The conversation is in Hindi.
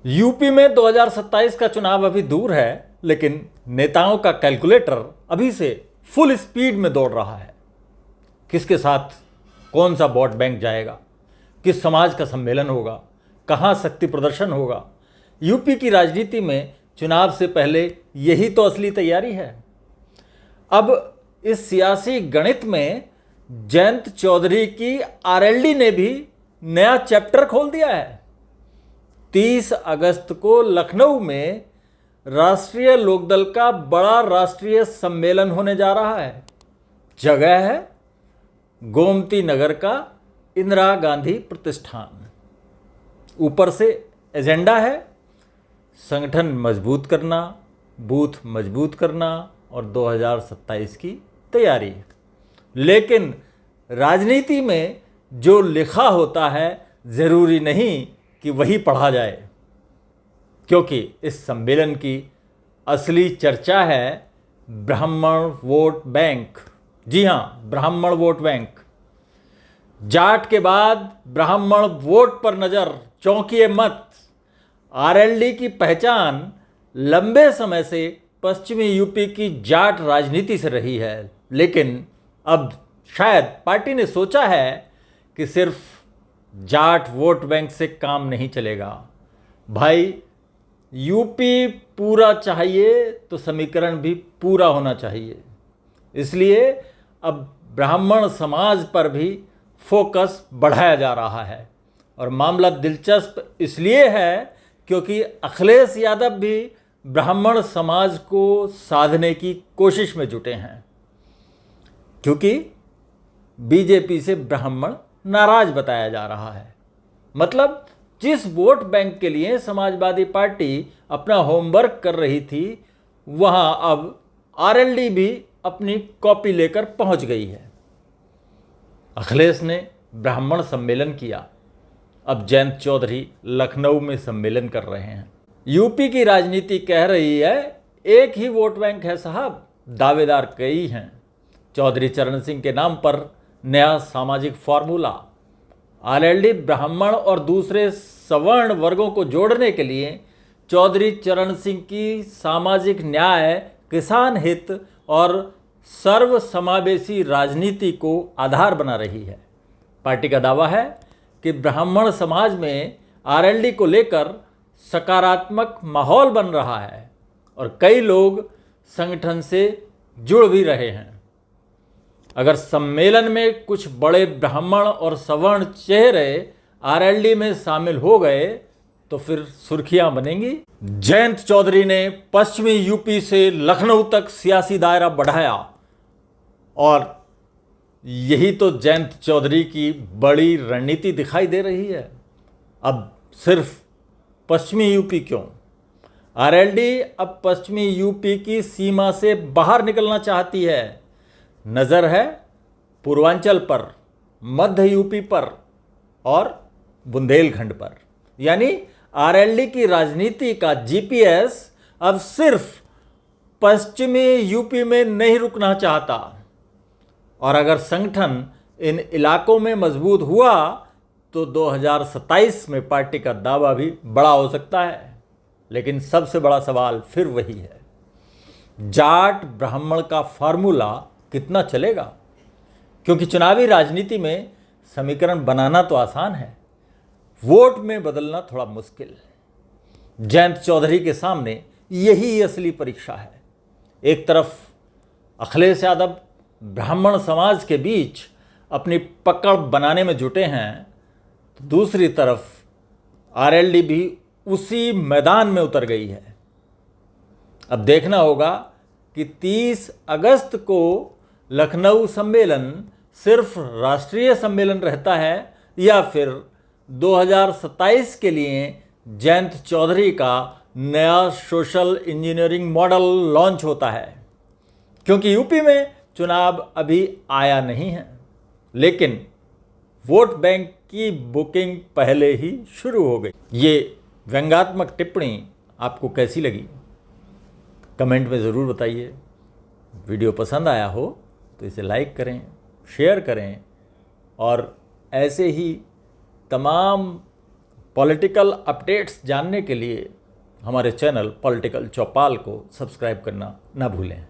यूपी में 2027 का चुनाव अभी दूर है, लेकिन नेताओं का कैलकुलेटर अभी से फुल स्पीड में दौड़ रहा है। किसके साथ कौन सा वोट बैंक जाएगा, किस समाज का सम्मेलन होगा, कहाँ शक्ति प्रदर्शन होगा। यूपी की राजनीति में चुनाव से पहले यही तो असली तैयारी है। अब इस सियासी गणित में जयंत चौधरी की आरएलडी ने भी नया चैप्टर खोल दिया है। 30 अगस्त को लखनऊ में राष्ट्रीय लोकदल का बड़ा राष्ट्रीय सम्मेलन होने जा रहा है। जगह है गोमती नगर का इंदिरा गांधी प्रतिष्ठान। ऊपर से एजेंडा है संगठन मजबूत करना, बूथ मजबूत करना और 2027 की तैयारी। लेकिन राजनीति में जो लिखा होता है ज़रूरी नहीं कि वही पढ़ा जाए, क्योंकि इस सम्मेलन की असली चर्चा है ब्राह्मण वोट बैंक। जी हाँ, ब्राह्मण वोट बैंक। जाट के बाद ब्राह्मण वोट पर नज़र, चौंकिए मत। आरएलडी की पहचान लंबे समय से पश्चिमी यूपी की जाट राजनीति से रही है, लेकिन अब शायद पार्टी ने सोचा है कि सिर्फ जाट वोट बैंक से काम नहीं चलेगा। भाई, यूपी पूरा चाहिए तो समीकरण भी पूरा होना चाहिए। इसलिए अब ब्राह्मण समाज पर भी फोकस बढ़ाया जा रहा है। और मामला दिलचस्प इसलिए है क्योंकि अखिलेश यादव भी ब्राह्मण समाज को साधने की कोशिश में जुटे हैं, क्योंकि बीजेपी से ब्राह्मण नाराज बताया जा रहा है। मतलब जिस वोट बैंक के लिए समाजवादी पार्टी अपना होमवर्क कर रही थी, वहां अब आरएलडी भी अपनी कॉपी लेकर पहुंच गई है। अखिलेश ने ब्राह्मण सम्मेलन किया, अब जयंत चौधरी लखनऊ में सम्मेलन कर रहे हैं। यूपी की राजनीति कह रही है एक ही वोट बैंक है साहब, दावेदार कई हैं। चौधरी चरण सिंह के नाम पर नया सामाजिक फॉर्मूला। आरएलडी ब्राह्मण और दूसरे सवर्ण वर्गों को जोड़ने के लिए चौधरी चरण सिंह की सामाजिक न्याय, किसान हित और सर्व समावेशी राजनीति को आधार बना रही है। पार्टी का दावा है कि ब्राह्मण समाज में आरएलडी को लेकर सकारात्मक माहौल बन रहा है और कई लोग संगठन से जुड़ भी रहे हैं। अगर सम्मेलन में कुछ बड़े ब्राह्मण और सवर्ण चेहरे आरएलडी में शामिल हो गए तो फिर सुर्खियां बनेंगी। जयंत चौधरी ने पश्चिमी यूपी से लखनऊ तक सियासी दायरा बढ़ाया और यही तो जयंत चौधरी की बड़ी रणनीति दिखाई दे रही है। अब सिर्फ पश्चिमी यूपी क्यों, आरएलडी अब पश्चिमी यूपी की सीमा से बाहर निकलना चाहती है। नज़र है पूर्वांचल पर, मध्य यूपी पर और बुंदेलखंड पर। यानी आरएलडी की राजनीति का जीपीएस अब सिर्फ पश्चिमी यूपी में नहीं रुकना चाहता। और अगर संगठन इन इलाकों में मजबूत हुआ तो 2027 में पार्टी का दावा भी बड़ा हो सकता है। लेकिन सबसे बड़ा सवाल फिर वही है, जाट ब्राह्मण का फार्मूला कितना चलेगा? क्योंकि चुनावी राजनीति में समीकरण बनाना तो आसान है, वोट में बदलना थोड़ा मुश्किल। जयंत चौधरी के सामने यही असली परीक्षा है। एक तरफ अखिलेश यादव ब्राह्मण समाज के बीच अपनी पकड़ बनाने में जुटे हैं, तो दूसरी तरफ आरएलडी भी उसी मैदान में उतर गई है। अब देखना होगा कि 30 अगस्त को लखनऊ सम्मेलन सिर्फ राष्ट्रीय सम्मेलन रहता है या फिर 2027 के लिए जयंत चौधरी का नया सोशल इंजीनियरिंग मॉडल लॉन्च होता है। क्योंकि यूपी में चुनाव अभी आया नहीं है, लेकिन वोट बैंक की बुकिंग पहले ही शुरू हो गई। ये व्यंग्यात्मक टिप्पणी आपको कैसी लगी, कमेंट में ज़रूर बताइए। वीडियो पसंद आया हो तो इसे लाइक करें, शेयर करें और ऐसे ही तमाम पॉलिटिकल अपडेट्स जानने के लिए हमारे चैनल पॉलिटिकल चौपाल को सब्सक्राइब करना ना भूलें।